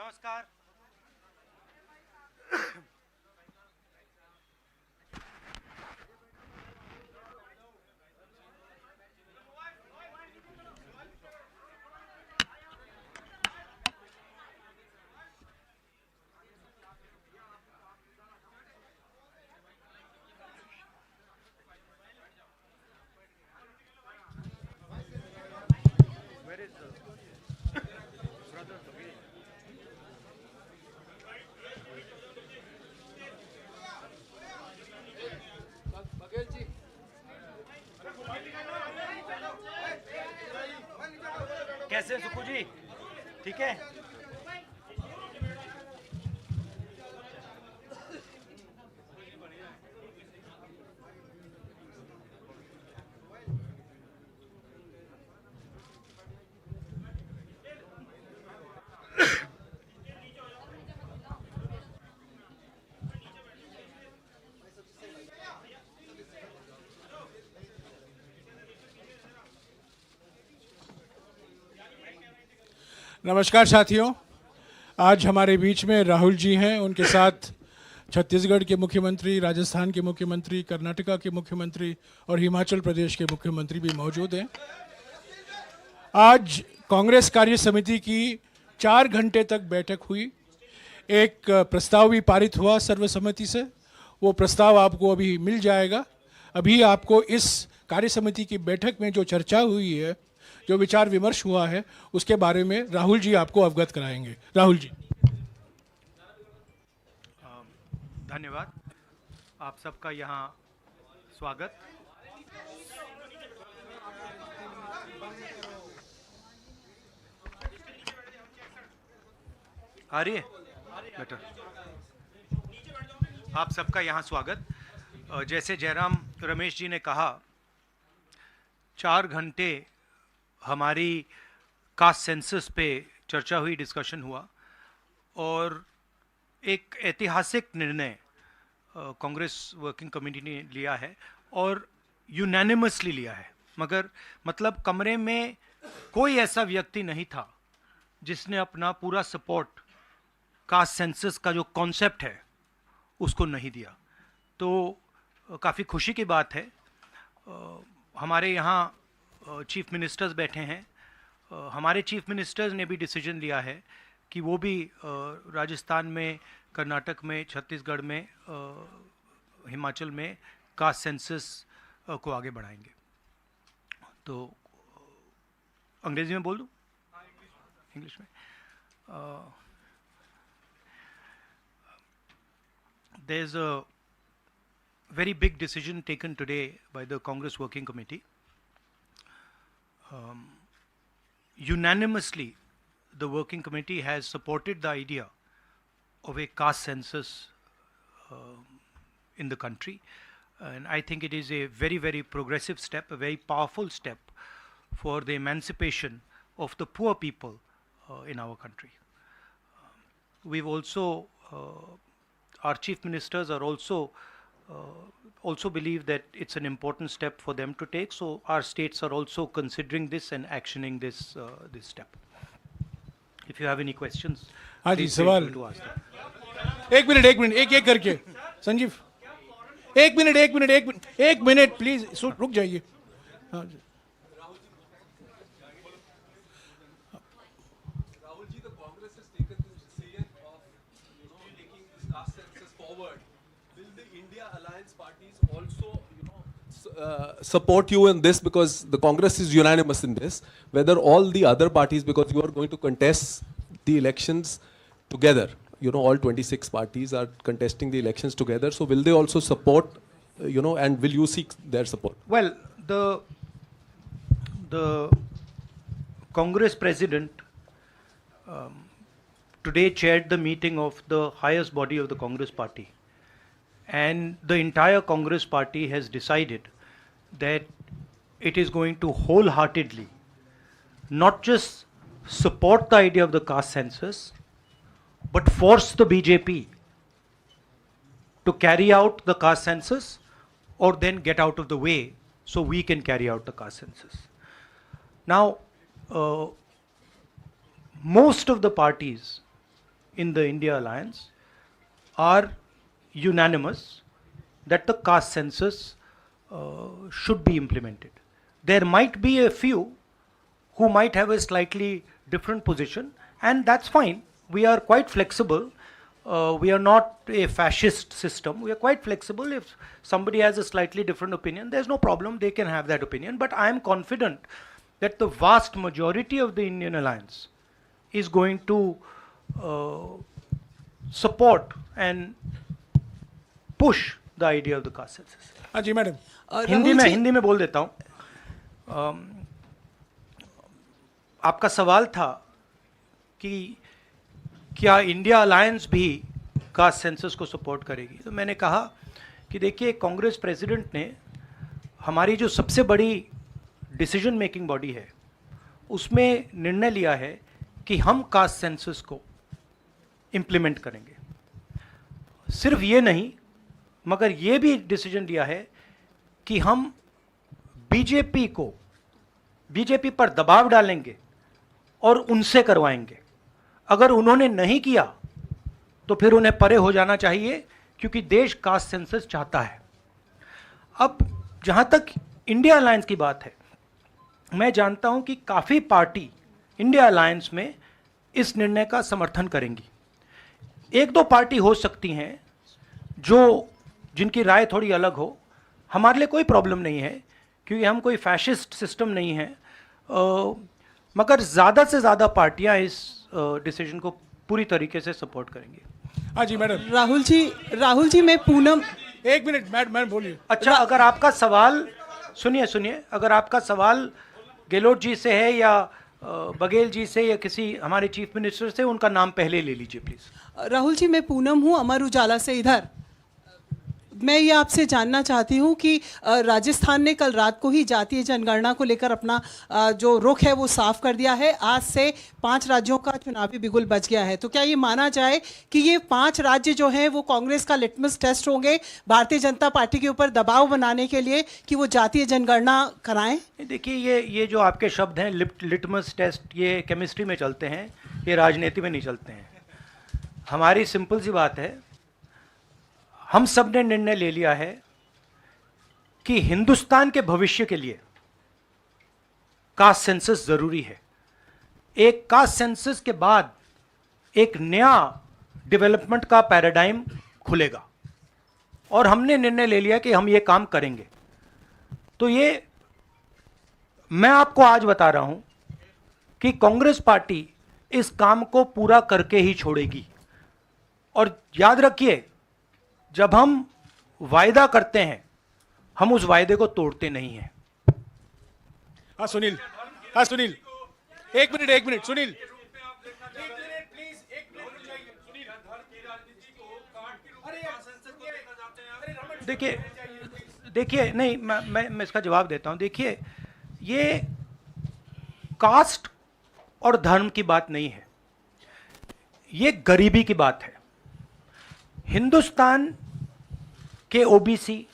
नमस्कार। Where is brother Bhagel? कैसे हैं सुक्कू जी? ठीक है। नमस्कार साथियों, आज हमारे बीच में राहुल जी हैं। उनके साथ छत्तीसगढ़ के मुख्यमंत्री, राजस्थान के मुख्यमंत्री, कर्नाटका के मुख्यमंत्री और हिमाचल प्रदेश के मुख्यमंत्री भी मौजूद हैं। आज कांग्रेस कार्य समिति की 4 घंटे तक बैठक हुई। एक प्रस्ताव भी पारित हुआ सर्वसम्मति से। वो प्रस्ताव आपको अभी मिल जाएगा। अभी आपको इस कार्य समिति की बैठक में जो चर्चा हुई है, जो विचार विमर्श हुआ है, उसके बारे में राहुल जी आपको अवगत कराएंगे। राहुल जी। धन्यवाद। आप सबका यहाँ स्वागत। आ रही है बेटर। आप सबका यहाँ स्वागत। जैसे जयराम रमेश जी ने कहा, 4 घंटे हमारी कास्ट सेंसस पे चर्चा हुई, डिस्कशन हुआ और एक ऐतिहासिक निर्णय कांग्रेस वर्किंग कमेटी ने लिया है और यूनानिमसली लिया है। मगर मतलब कमरे में कोई ऐसा व्यक्ति नहीं था जिसने अपना पूरा सपोर्ट कास्ट सेंसस का जो कॉन्सेप्ट है उसको नहीं दिया। तो काफ़ी खुशी की बात है। हमारे यहाँ चीफ मिनिस्टर्स बैठे हैं। हमारे चीफ मिनिस्टर्स ने भी डिसीजन लिया है कि वो भी राजस्थान में, कर्नाटक में, छत्तीसगढ़ में, हिमाचल में कास्ट सेंसस को आगे बढ़ाएंगे। तो अंग्रेजी में बोल दूँ? इंग्लिश में। There is a very big decision taken today by the Congress Working Committee. Unanimously, the working committee has supported the idea of a caste census in the country, and I think it is a very, very progressive step, a very powerful step for the emancipation of the poor people in our country. We've also, our chief ministers are also believe that it's an important step for them to take, so our states are also considering this and actioning this step. If you have any questions, जी, please feel सवाल। free to ask them. एक minute, एक करके। संजीव, एक minute please रुक जाइए। हाँ जी। Rahul ji, the Congress has taken this decision of, taking this caste census forward. Will the India Alliance parties also, support you in this, because the Congress is unanimous in this? Whether all the other parties, because you are going to contest the elections together, all 26 parties are contesting the elections together. So will they also support, and will you seek their support? Well, the Congress president today chaired the meeting of the highest body of the Congress party, and the entire Congress party has decided that it is going to wholeheartedly not just support the idea of the caste census, but force the BJP to carry out the caste census or then get out of the way so we can carry out the caste census. Now, most of the parties in the India alliance are unanimous that the caste census should be implemented. There might be a few who might have a slightly different position, and that's fine. We are quite flexible. We are not a fascist system. We are quite flexible. If somebody has a slightly different opinion, there's no problem. They can have that opinion. But I am confident that the vast majority of the Indian alliance is going to support and push the idea of the caste census. हाँ जी madam. Hindi में बोल देता हूँ. आपका सवाल था कि क्या इंडिया अलायंस भी कास्ट सेंसस को सपोर्ट करेगी. तो मैंने कहा कि देखिए, कांग्रेस प्रेसिडेंट ने हमारी जो सबसे बड़ी डिसीजन मेकिंग बॉडी है उसमें निर्णय लिया है कि हम कास्ट सेंसस को इम्प्लीमेंट करेंगे. सिर्फ ये नहीं, मगर ये भी डिसीजन लिया है कि हम बीजेपी पर दबाव डालेंगे और उनसे करवाएंगे. अगर उन्होंने नहीं किया तो फिर उन्हें परे हो जाना चाहिए, क्योंकि देश कास्ट सेंसस चाहता है. अब जहां तक इंडिया अलायंस की बात है, मैं जानता हूं कि काफ़ी पार्टी इंडिया अलायंस में इस निर्णय का समर्थन करेंगी. एक दो पार्टी हो सकती हैं जिनकी राय थोड़ी अलग हो. हमारे लिए कोई प्रॉब्लम नहीं है, क्योंकि हम कोई फैशिस्ट सिस्टम नहीं है. मगर ज़्यादा से ज़्यादा पार्टियां इस डिसीजन को पूरी तरीके से सपोर्ट करेंगी. हाँ जी मैडम. राहुल जी मैं पूनम. एक मिनट मैडम बोलिए. अच्छा, अगर आपका सवाल सुनिए, अगर आपका सवाल गहलोत जी से है या बघेल जी से या किसी हमारे चीफ मिनिस्टर से, उनका नाम पहले ले लीजिए प्लीज. राहुल जी मैं पूनम हूँ, अमर उजाला से. इधर मैं ये आपसे जानना चाहती हूँ कि राजस्थान ने कल रात को ही जातीय जनगणना को लेकर अपना जो रुख है वो साफ कर दिया है. आज से 5 राज्यों का चुनावी बिगुल बच गया है. तो क्या ये माना जाए कि ये 5 राज्य जो हैं वो कांग्रेस का लिटमस टेस्ट होंगे भारतीय जनता पार्टी के ऊपर दबाव बनाने के लिए कि वो जातीय जनगणना कराएं? देखिए, ये जो आपके शब्द हैं लिटमस टेस्ट, ये केमिस्ट्री में चलते हैं, ये राजनीति में नहीं चलते हैं. हमारी सिंपल सी बात है, हम सब ने निर्णय ले लिया है कि हिंदुस्तान के भविष्य के लिए कास्ट सेंसस जरूरी है. एक कास्ट सेंसस के बाद एक नया डेवलपमेंट का पैराडाइम खुलेगा, और हमने निर्णय ले लिया कि हम ये काम करेंगे. तो ये मैं आपको आज बता रहा हूं कि कांग्रेस पार्टी इस काम को पूरा करके ही छोड़ेगी. और याद रखिए, जब हम वायदा करते हैं, हम उस वायदे को तोड़ते नहीं हैं. हाँ सुनील. एक मिनट सुनील. देखिए नहीं, मैं इसका जवाब देता हूं. देखिए, ये कास्ट और धर्म की बात नहीं है, ये गरीबी की बात है. हिंदुस्तान के ओबीसी,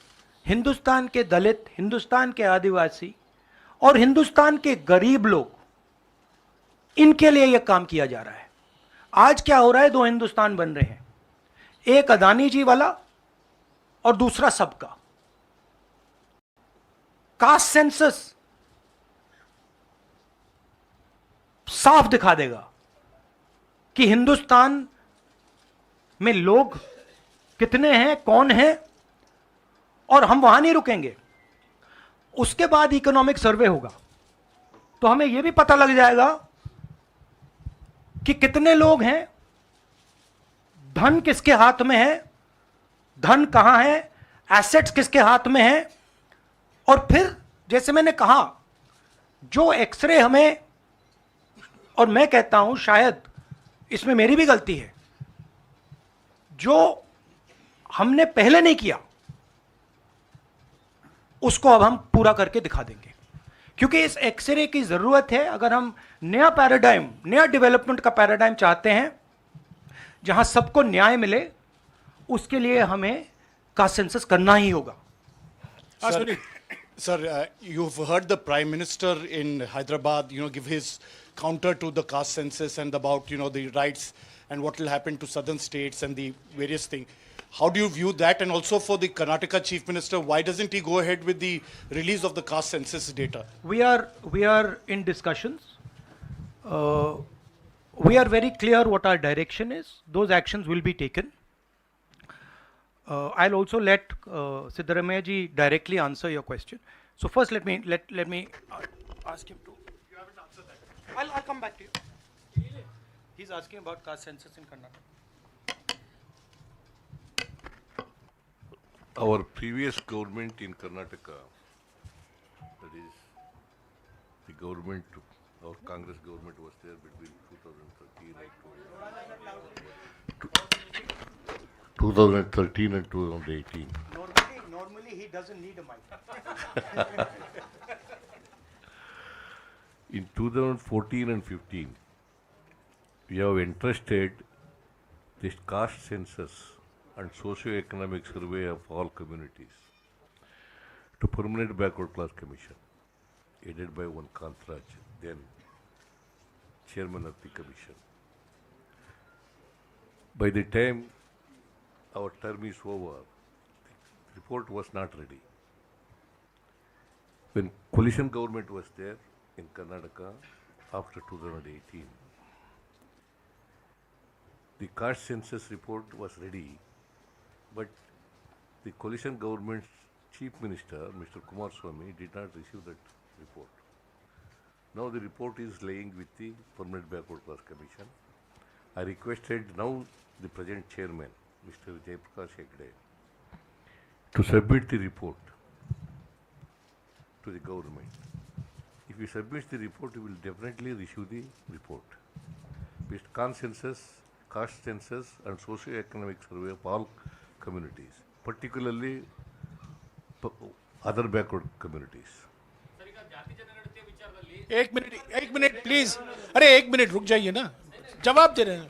हिंदुस्तान के दलित, हिंदुस्तान के आदिवासी और हिंदुस्तान के गरीब लोग, इनके लिए यह काम किया जा रहा है. आज क्या हो रहा है, 2 हिंदुस्तान बन रहे हैं, एक अदानी जी वाला और दूसरा सबका. कास्ट सेंसस साफ दिखा देगा कि हिंदुस्तान में लोग कितने हैं, कौन है, और हम वहां नहीं रुकेंगे. उसके बाद इकोनॉमिक सर्वे होगा, तो हमें यह भी पता लग जाएगा कि कितने लोग हैं, धन किसके हाथ में है, धन कहां है, एसेट्स किसके हाथ में है. और फिर जैसे मैंने कहा, जो एक्सरे हमें, और मैं कहता हूं शायद इसमें मेरी भी गलती है, जो हमने पहले नहीं किया उसको अब हम पूरा करके दिखा देंगे, क्योंकि इस एक्सरे की जरूरत है. अगर हम नया पैराडाइम, नया डेवलपमेंट का पैराडाइम चाहते हैं जहां सबको न्याय मिले, उसके लिए हमें कास्ट सेंसस करना ही होगा. Sir, you've heard the Prime Minister in Hyderabad, give his counter to the caste census and about, the rights and what will happen to southern states and the various things. How do you view that? And also for the Karnataka Chief Minister, why doesn't he go ahead with the release of the caste census data? We are in discussions. We are very clear what our direction is. Those actions will be taken. I'll also let Siddaramaiah ji directly answer your question. So first, let me ask him to. You haven't answered that. I'll come back to you. He's asking about caste census in Karnataka. Our previous government in Karnataka, that is, the government, our Congress government was there between 2013 and 2018. Normally he doesn't need a mic. In 2014 and 15, we have entrusted this caste census and socio-economic survey of all communities to Permanent Backward Class Commission, headed by one Kantraj, then chairman of the commission. By the time our term is over, the report was not ready. When coalition government was there in Karnataka after 2018, the caste census report was ready, but the coalition government's chief minister, Mr. Kumaraswamy, did not receive that report. Now the report is laying with the Permanent Backward Class Commission. I requested now the present chairman, Mr. Jaiprakash Hegde, to submit the report to the government. If he submits the report, he will definitely issue the report. With consensus, caste census and socio-economic survey of all communities, particularly other backward communities. एक minute please. अरे एक minute रुक जाइए ना. जवाब दे रहे हैं.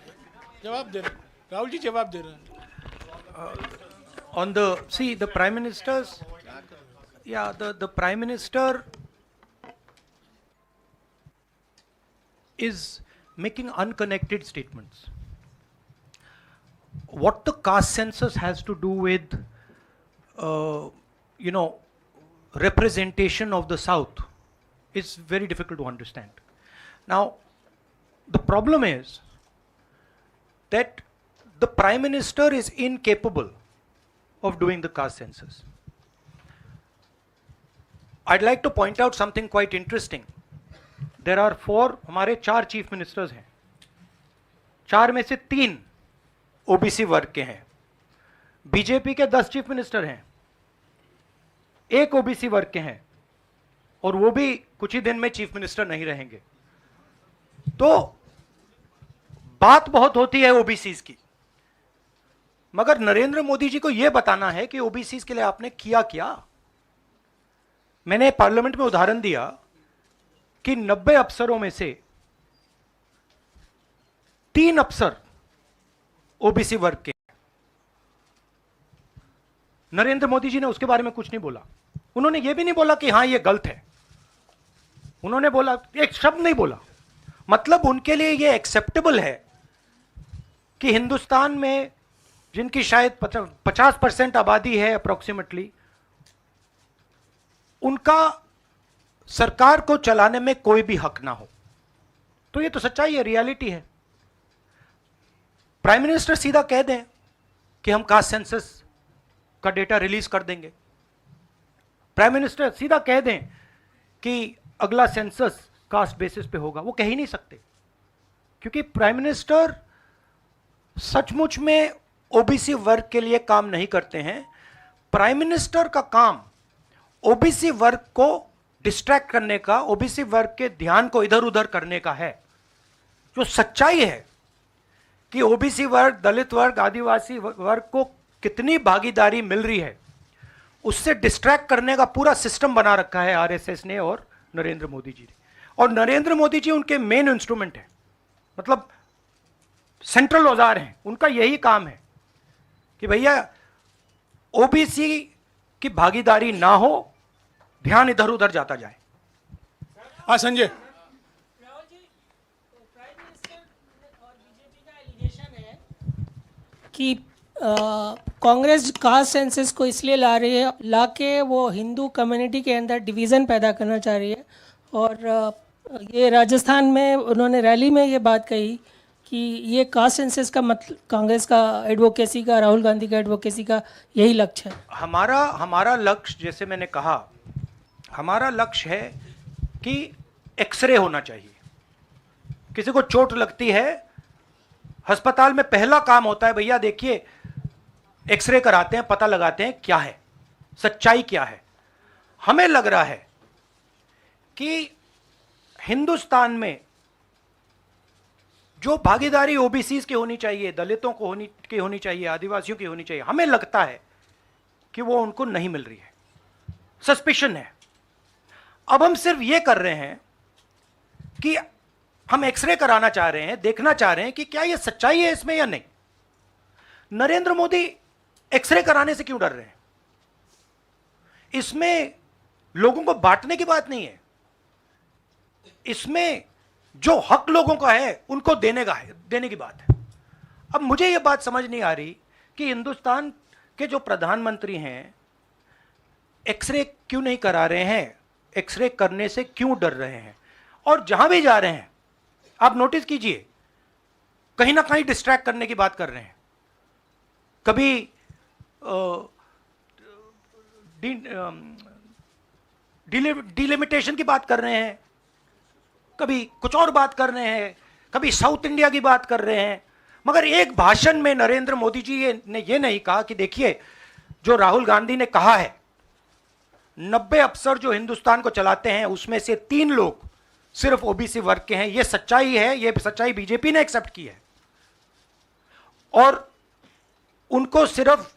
राहुल जी जवाब दे रहे हैं. On the Prime Minister's, the Prime Minister is making unconnected statements. What the caste census has to do with, representation of the South is very difficult to understand. Now, the problem is that the Prime Minister is incapable of doing the caste census. I'd like to point out something quite interesting. There are हमारे 4 chief ministers हैं. 4 में से 3 OBC वर्ग के हैं. BJP के 10 chief minister हैं, 1 OBC वर्ग के हैं, और वो भी कुछ ही दिन में चीफ मिनिस्टर नहीं रहेंगे. तो बात बहुत होती है ओबीसीज की, मगर नरेंद्र मोदी जी को यह बताना है कि ओबीसीज के लिए आपने किया क्या. मैंने पार्लियामेंट में उदाहरण दिया कि 90 अफसरों में से 3 अफसर ओबीसी वर्ग के. नरेंद्र मोदी जी ने उसके बारे में कुछ नहीं बोला. उन्होंने यह भी नहीं बोला कि हां यह गलत है. उन्होंने बोला, एक शब्द नहीं बोला. मतलब उनके लिए यह एक्सेप्टेबल है कि हिंदुस्तान में जिनकी शायद 50% आबादी है अप्रोक्सीमेटली, उनका सरकार को चलाने में कोई भी हक ना हो. तो ये तो सच्चाई है, रियलिटी है. प्राइम मिनिस्टर सीधा कह दें कि हम कास्ट सेंसस का डेटा रिलीज कर देंगे. प्राइम मिनिस्टर सीधा कह दें कि अगला सेंसस कास्ट बेसिस पे होगा. वो कह ही नहीं सकते, क्योंकि प्राइम मिनिस्टर सचमुच में ओबीसी वर्ग के लिए काम नहीं करते हैं. प्राइम मिनिस्टर का काम ओबीसी वर्ग को डिस्ट्रैक्ट करने का, ओबीसी वर्ग के ध्यान को इधर उधर करने का है. जो सच्चाई है कि ओबीसी वर्ग, दलित वर्ग, आदिवासी वर्ग को कितनी भागीदारी मिल रही है, उससे डिस्ट्रैक्ट करने का पूरा सिस्टम बना रखा है आरएसएस ने और नरेंद्र मोदी जी ने. और नरेंद्र मोदी जी उनके मेन इंस्ट्रूमेंट है, मतलब सेंट्रल औजार हैं. उनका यही काम है कि भैया ओबीसी की भागीदारी ना हो, ध्यान इधर उधर जाता जाए. हाँ संजय. राहुल जी, प्राइम मिनिस्टर और बीजेपी का एलिगेशन है कि कांग्रेस कास्ट सेंसस को इसलिए ला रही है, लाके वो हिंदू कम्युनिटी के अंदर डिवीज़न पैदा करना चाह रही है। और ये राजस्थान में उन्होंने रैली में ये बात कही कि ये कास्ट सेंसस का मतलब कांग्रेस का एडवोकेसी का, राहुल गांधी का एडवोकेसी का यही लक्ष्य है। हमारा लक्ष्य, जैसे मैंने कहा, हमारा लक्ष्य है कि एक्सरे होना चाहिए। किसी को चोट लगती है, अस्पताल में पहला काम होता है, भैया देखिए एक्सरे कराते हैं, पता लगाते हैं क्या है, सच्चाई क्या है। हमें लग रहा है कि हिंदुस्तान में जो भागीदारी ओबीसीज की होनी चाहिए, दलितों को होनी चाहिए, आदिवासियों की होनी चाहिए, हमें लगता है कि वो उनको नहीं मिल रही है। सस्पिशन है। अब हम सिर्फ ये कर रहे हैं कि हम एक्सरे कराना चाह रहे हैं, देखना चाह रहे हैं कि क्या ये सच्चाई है इसमें या नहीं। नरेंद्र मोदी एक्सरे कराने से क्यों डर रहे हैं? इसमें लोगों को बांटने की बात नहीं है, इसमें जो हक लोगों का है उनको देने की बात है। अब मुझे यह बात समझ नहीं आ रही कि हिंदुस्तान के जो प्रधानमंत्री हैं एक्सरे क्यों नहीं करा रहे हैं, एक्सरे करने से क्यों डर रहे हैं। और जहां भी जा रहे हैं आप नोटिस कीजिए, कहीं ना कहीं डिस्ट्रैक्ट करने की बात कर रहे हैं। कभी डिलिमिटेशन की बात कर रहे हैं, कभी कुछ और बात कर रहे हैं, कभी साउथ इंडिया की बात कर रहे हैं। मगर एक भाषण में नरेंद्र मोदी जी ने यह नहीं कहा कि देखिए जो राहुल गांधी ने कहा है 90 अफसर जो हिंदुस्तान को चलाते हैं उसमें से 3 लोग सिर्फ ओबीसी वर्ग के हैं। यह सच्चाई है, यह सच्चाई बीजेपी ने एक्सेप्ट की है। और उनको सिर्फ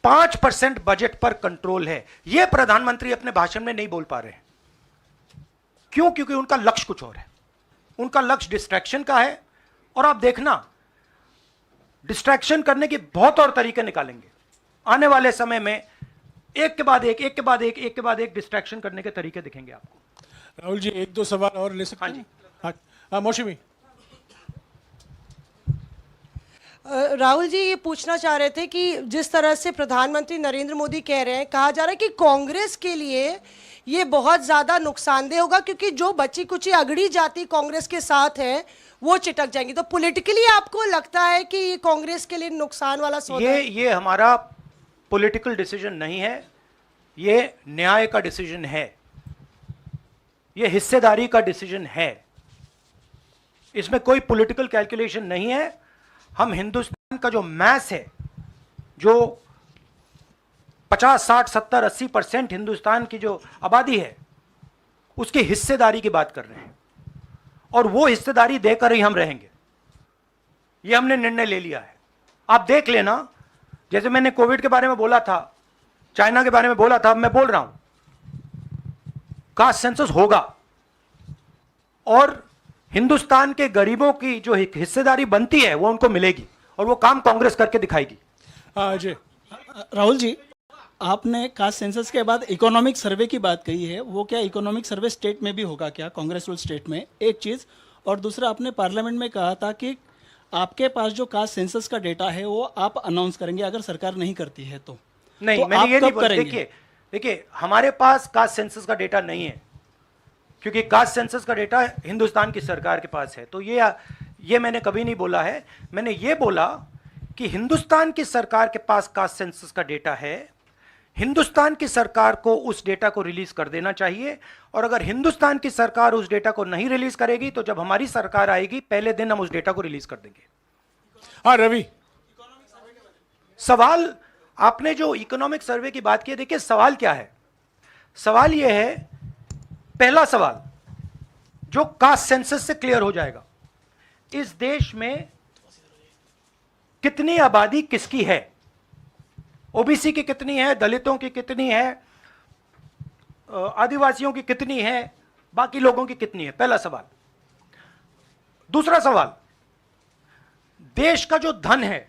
5% बजट पर कंट्रोल है। यह प्रधानमंत्री अपने भाषण में नहीं बोल पा रहे हैं। क्यों? क्योंकि उनका लक्ष्य कुछ और है। उनका लक्ष्य डिस्ट्रैक्शन का है। और आप देखना, डिस्ट्रैक्शन करने के बहुत और तरीके निकालेंगे आने वाले समय में। एक के बाद एक डिस्ट्रैक्शन करने के तरीके दिखेंगे आपको। राहुल जी 1-2 सवाल और ले सकते हैं? हाँ, मौसमी। राहुल जी ये पूछना चाह रहे थे कि जिस तरह से प्रधानमंत्री नरेंद्र मोदी कह रहे हैं, कहा जा रहा है कि कांग्रेस के लिए ये बहुत ज्यादा नुकसानदेह होगा क्योंकि जो बची कुची अगड़ी जाति कांग्रेस के साथ है वो चिटक जाएंगी। तो पॉलिटिकली आपको लगता है कि ये कांग्रेस के लिए नुकसान वाला सौदा है? ये हमारा पॉलिटिकल डिसीजन नहीं है, ये न्याय का डिसीजन है, ये हिस्सेदारी का डिसीजन है। इसमें कोई पॉलिटिकल कैलकुलेशन नहीं है। हम हिंदुस्तान का जो मैस है, जो 50, 60, 70, 80% हिंदुस्तान की जो आबादी है उसकी हिस्सेदारी की बात कर रहे हैं। और वो हिस्सेदारी देकर ही हम रहेंगे, ये हमने निर्णय ले लिया है। आप देख लेना, जैसे मैंने कोविड के बारे में बोला था, चाइना के बारे में बोला था, मैं बोल रहा हूं कास्ट सेंसस होगा और हिंदुस्तान के गरीबों की जो हिस्सेदारी बनती है वो उनको मिलेगी और वो काम कांग्रेस करके दिखाएगी। अजय। राहुल जी, आपने कास्ट सेंसस के बाद इकोनॉमिक सर्वे की बात कही है, वो क्या इकोनॉमिक सर्वे स्टेट में भी होगा क्या, कांग्रेस रूल स्टेट में? एक चीज़। और दूसरा, आपने पार्लियामेंट में कहा था कि आपके पास जो कास्ट सेंसस का डेटा है वो आप अनाउंस करेंगे अगर सरकार नहीं करती है तो। नहीं, तो मैंने ये नहीं बोला। करेंगे? देखिए हमारे पास कास्ट सेंसस का डेटा नहीं है क्योंकि कास्ट सेंसस का डेटा हिंदुस्तान की सरकार के पास है। तो ये मैंने कभी नहीं बोला है। मैंने ये बोला कि हिंदुस्तान की सरकार के पास कास्ट सेंसस का डेटा है, हिंदुस्तान की सरकार को उस डेटा को रिलीज कर देना चाहिए। और अगर हिंदुस्तान की सरकार उस डेटा को नहीं रिलीज करेगी तो जब हमारी सरकार आएगी पहले दिन हम उस डेटा को रिलीज कर देंगे। हाँ रवि। सवाल, आपने जो इकोनॉमिक सर्वे की बात की, देखिए सवाल क्या है। सवाल यह है, पहला सवाल जो कास्ट सेंसस से क्लियर हो जाएगा, इस देश में कितनी आबादी किसकी है, ओबीसी की कितनी है, दलितों की कितनी है, आदिवासियों की कितनी है, बाकी लोगों की कितनी है, पहला सवाल। दूसरा सवाल, देश का जो धन है,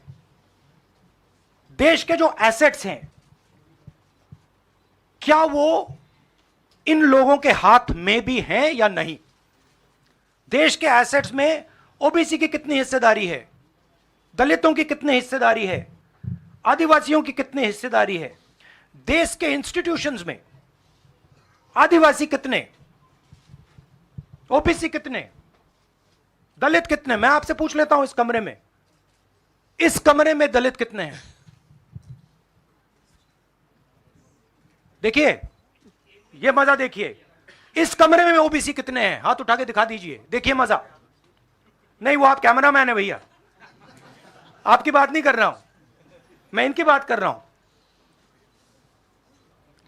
देश के जो एसेट्स हैं, क्या वो इन लोगों के हाथ में भी हैं या नहीं। देश के एसेट्स में ओबीसी की कितनी हिस्सेदारी है, दलितों की कितनी हिस्सेदारी है, आदिवासियों की कितनी हिस्सेदारी है, देश के इंस्टीट्यूशंस में आदिवासी कितने, ओबीसी कितने, दलित कितने। मैं आपसे पूछ लेता हूं इस कमरे में दलित कितने हैं? देखिए, ये मजा देखिए, इस कमरे में ओबीसी कितने हैं? हाथ उठा के दिखा दीजिए, देखिए मजा। नहीं, वो आप कैमरामैन है भैया, आपकी बात नहीं कर रहा हूं मैं, इनकी बात कर रहा हूं।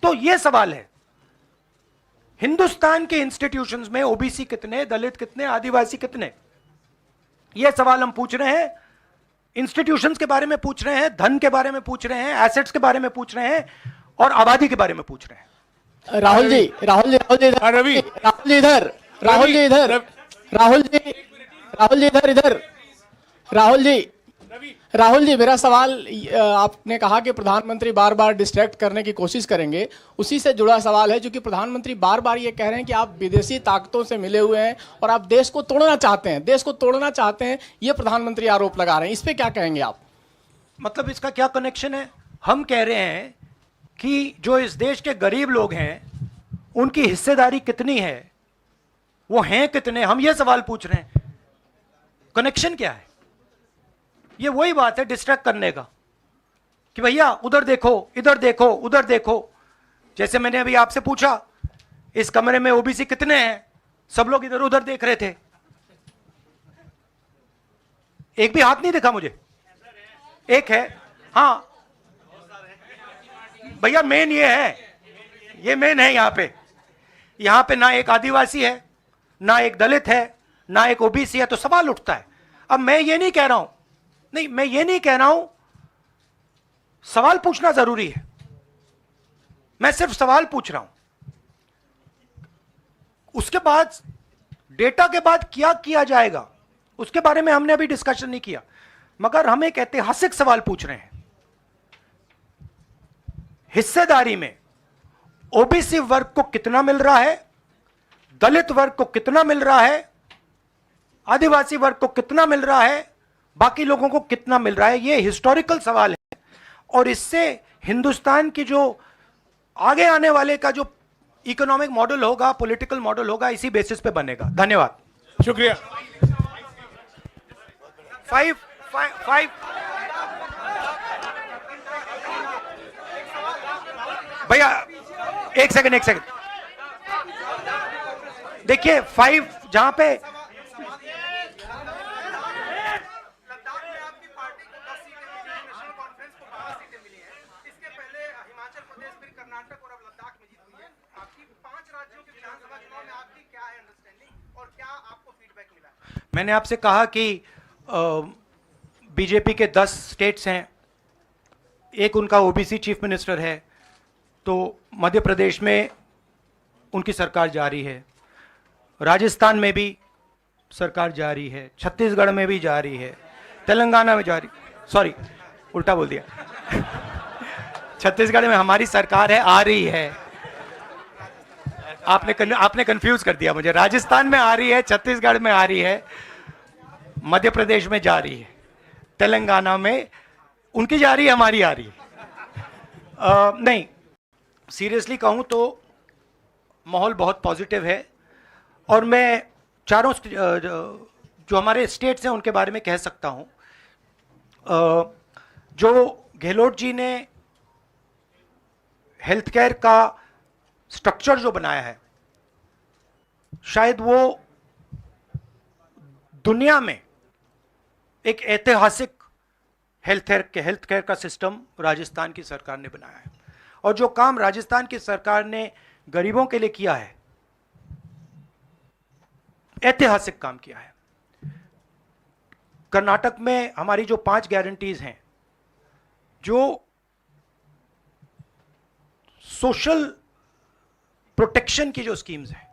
तो ये सवाल है, हिंदुस्तान के इंस्टीट्यूशंस में ओबीसी कितने, दलित कितने, आदिवासी कितने? ये सवाल हम पूछ रहे हैं। इंस्टीट्यूशंस के बारे में पूछ रहे हैं, धन के बारे में पूछ रहे हैं, एसेट्स के बारे में पूछ रहे हैं, और आबादी के बारे में पूछ रहे हैं। राहुल जी रवि, इधर, राहुल जी इधर, राहुल जी मेरा सवाल, आपने कहा कि प्रधानमंत्री बार बार डिस्ट्रैक्ट करने की कोशिश करेंगे, उसी से जुड़ा सवाल है, क्योंकि प्रधानमंत्री बार बार ये कह रहे हैं कि आप विदेशी ताकतों से मिले हुए हैं और आप देश को तोड़ना चाहते हैं, ये प्रधानमंत्री आरोप लगा रहे हैं। इस पे क्या कहेंगे आप? मतलब इसका क्या कनेक्शन है? हम कह रहे हैं कि जो इस देश के गरीब लोग हैं उनकी हिस्सेदारी कितनी है, वो हैं कितने, हम ये सवाल पूछ रहे हैं। कनेक्शन क्या है? ये वही बात है डिस्ट्रैक्ट करने का, कि भैया उधर देखो, इधर देखो, उधर देखो। जैसे मैंने अभी आपसे पूछा इस कमरे में ओबीसी कितने हैं, सब लोग इधर उधर देख रहे थे, एक भी हाथ नहीं दिखा मुझे। एक है, हाँ भैया, मेन ये है, ये मेन है। यहां पे ना एक आदिवासी है, ना एक दलित है, ना एक ओबीसी है, तो सवाल उठता है। अब मैं ये नहीं कह रहा हूं, सवाल पूछना जरूरी है, मैं सिर्फ सवाल पूछ रहा हूं। उसके बाद डेटा के बाद क्या किया जाएगा उसके बारे में हमने अभी डिस्कशन नहीं किया, मगर हम एक ऐतिहासिक सवाल पूछ रहे हैं। हिस्सेदारी में ओबीसी वर्ग को कितना मिल रहा है, दलित वर्ग को कितना मिल रहा है, आदिवासी वर्ग को कितना मिल रहा है, बाकी लोगों को कितना मिल रहा है? ये हिस्टोरिकल सवाल है, और इससे हिंदुस्तान की जो आगे आने वाले का जो इकोनॉमिक मॉडल होगा, पॉलिटिकल मॉडल होगा, इसी बेसिस पे बनेगा। धन्यवाद, शुक्रिया। फाइव भैया, एक सेकंड देखिए, 5 जहां पे मैंने आपसे कहा कि बीजेपी के 10 स्टेट्स हैं, एक उनका ओबीसी चीफ मिनिस्टर है, तो मध्य प्रदेश में उनकी सरकार जारी है, राजस्थान में भी सरकार जारी है, छत्तीसगढ़ में भी जारी है, तेलंगाना में जारी, सॉरी उल्टा बोल दिया छत्तीसगढ़ में हमारी सरकार है, आ रही है, आपने कंफ्यूज कर दिया मुझे। राजस्थान में आ रही है, छत्तीसगढ़ में आ रही है, मध्य प्रदेश में जा रही है, तेलंगाना में उनकी जा रही है, हमारी आ रही है। नहीं, सीरियसली कहूं तो माहौल बहुत पॉजिटिव है, और मैं चारों जो हमारे स्टेट्स हैं उनके बारे में कह सकता हूं। जो गहलोत जी ने हेल्थ केयर का स्ट्रक्चर जो बनाया है, शायद वो दुनिया में एक ऐतिहासिक हेल्थ केयर का सिस्टम राजस्थान की सरकार ने बनाया है। और जो काम राजस्थान की सरकार ने गरीबों के लिए किया है, ऐतिहासिक काम किया है। कर्नाटक में हमारी जो 5 गारंटीज हैं, जो सोशल प्रोटेक्शन की जो स्कीम्स हैं,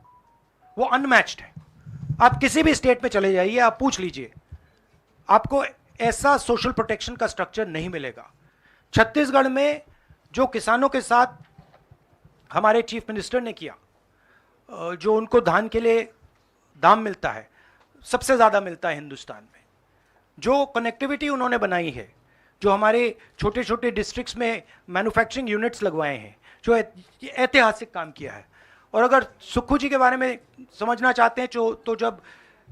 वो अनमैच्ड है। आप किसी भी स्टेट में चले जाइए, आप पूछ लीजिए, आपको ऐसा सोशल प्रोटेक्शन का स्ट्रक्चर नहीं मिलेगा। छत्तीसगढ़ में जो किसानों के साथ हमारे चीफ मिनिस्टर ने किया, जो उनको धान के लिए दाम मिलता है, सबसे ज़्यादा मिलता है हिंदुस्तान में, जो कनेक्टिविटी उन्होंने बनाई है, जो हमारे छोटे छोटे डिस्ट्रिक्ट्स में मैन्युफैक्चरिंग यूनिट्स लगवाए हैं, जो ऐतिहासिक काम किया है। और अगर सुक्खू जी के बारे में समझना चाहते हैं तो जब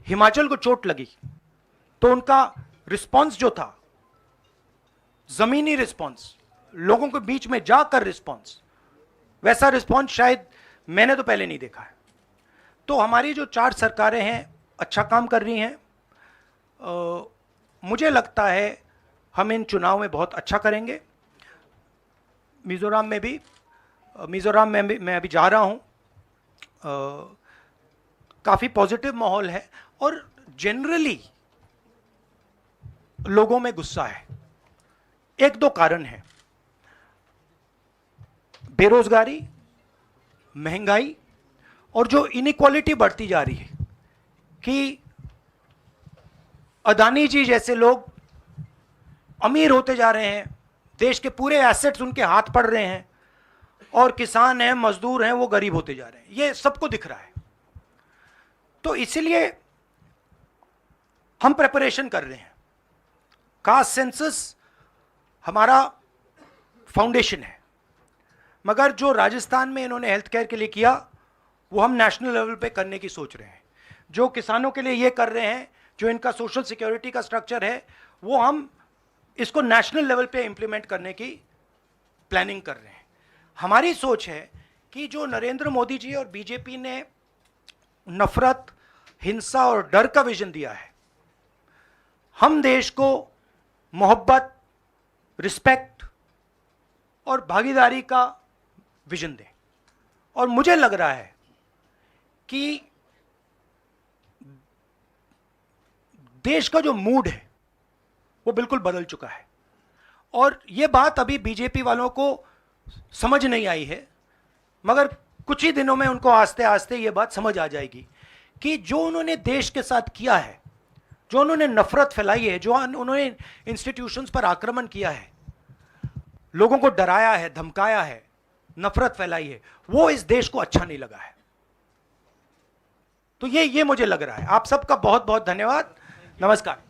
हिमाचल को चोट लगी तो उनका रिस्पॉन्स जो था, जमीनी रिस्पॉन्स, लोगों के बीच में जाकर रिस्पॉन्स, वैसा रिस्पॉन्स शायद मैंने तो पहले नहीं देखा है। तो हमारी जो 4 सरकारें हैं अच्छा काम कर रही हैं। मुझे लगता है हम इन चुनाव में बहुत अच्छा करेंगे। मिज़ोरम में मैं अभी जा रहा हूं, काफ़ी पॉजिटिव माहौल है और जनरली लोगों में गुस्सा है। 1-2 कारण है, बेरोजगारी, महंगाई और जो इनइक्वालिटी बढ़ती जा रही है कि अदानी जी जैसे लोग अमीर होते जा रहे हैं, देश के पूरे एसेट्स उनके हाथ पड़ रहे हैं, और किसान हैं, मजदूर हैं, वो गरीब होते जा रहे हैं। ये सबको दिख रहा है। तो इसीलिए हम प्रिपरेशन कर रहे हैं। कास्ट सेंसस हमारा फाउंडेशन है, मगर जो राजस्थान में इन्होंने हेल्थ केयर के लिए किया वो हम नेशनल लेवल पे करने की सोच रहे हैं। जो किसानों के लिए ये कर रहे हैं, जो इनका सोशल सिक्योरिटी का स्ट्रक्चर है, वो हम इसको नेशनल लेवल पे इंप्लीमेंट करने की प्लानिंग कर रहे हैं। हमारी सोच है कि जो नरेंद्र मोदी जी और बीजेपी ने नफरत, हिंसा और डर का विजन दिया है, हम देश को मोहब्बत, रिस्पेक्ट और भागीदारी का विजन दें। और मुझे लग रहा है कि देश का जो मूड है वो बिल्कुल बदल चुका है। और ये बात अभी बीजेपी वालों को समझ नहीं आई है, मगर कुछ ही दिनों में उनको आस्ते आस्ते ये बात समझ आ जाएगी कि जो उन्होंने देश के साथ किया है, जो उन्होंने नफरत फैलाई है, जो उन्होंने इंस्टीट्यूशंस पर आक्रमण किया है, लोगों को डराया है, धमकाया है, नफरत फैलाई है, वो इस देश को अच्छा नहीं लगा है। तो ये मुझे लग रहा है। आप सबका बहुत बहुत धन्यवाद। नमस्कार।